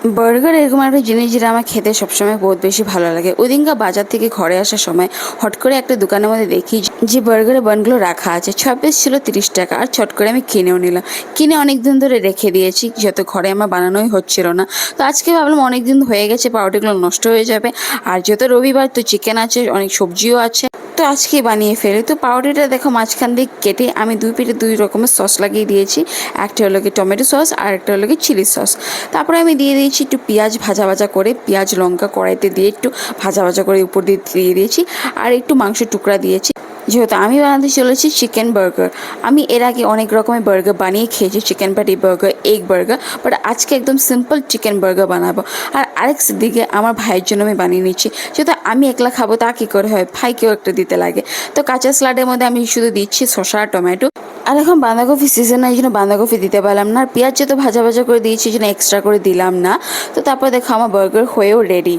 Burger এরকম একটা জিনিস যেটা আমার খেতে সবসময় বহুত বেশি ভালো লাগে। ওইদিনকার বাজার থেকে ঘরে আসার সময় হট করে একটা দোকানের মধ্যে দেখি যে বার্গারের বানগুলো রাখা আছে। 6 পিস ছিল 30 টাকা, আর ছট করে আমি কিনেও নিলাম। কিনে অনেক দিন ধরে রেখে দিয়েছি, যেহেতু ঘরে আমার বানানোই হচ্ছিল না। তো আজকে ভাবলাম অনেক দিন হয়ে গেছে, পাউরুটিগুলো নষ্ট হয়ে যাবে, আর যেহেতু রবিবার তো চিকেন আছে, অনেক সবজিও আছে, তো আজকে বানিয়ে ফেলি। তো পাউরুটিটা দেখো মাঝখান দিয়ে কেটে আমি দুই পিঠে দুই রকমের সস লাগিয়ে দিয়েছি। একটা হলো কি টমেটো সস, আর একটা হলো কি চিলি সস। তারপরে আমি দিয়ে দিয়েছি একটু পেঁয়াজ ভাজা ভাজা করে, পেঁয়াজ লঙ্কা কড়াইতে দিয়ে একটু ভাজা ভাজা করে উপর দিয়ে দিয়েছি, আর একটু মাংসের টুকরা দিয়েছি। যেহেতু আমি বানাতে চলেছি চিকেন বার্গার। আমি এর আগে অনেক রকমের বার্গার বানিয়ে খেয়েছি, chicken patty burger, egg burger, but আজকে একদম সিম্পল চিকেন বার্গার বানাবো। আর আরেক দিকে আমার ভাইয়ের জন্য আমি বানিয়ে নিচ্ছি, যেহেতু আমি একলা খাবো তা কী করে হয়, ভাইকেও একটা দিতে লাগে। তো কাঁচা স্যালাডের মধ্যে আমি শুধু দিচ্ছি শসা আর টমেটো। আর এখন বাঁধাকপি সিজন, এই জন্য বাঁধাকপি দিতে পারলাম না, আর পেঁয়াজ যেহেতু ভাজা ভাজা করে দিয়েছি, এই জন্য এক্সট্রা করে দিলাম না। তো তারপর দেখো আমার বার্গার হয়েও রেডি।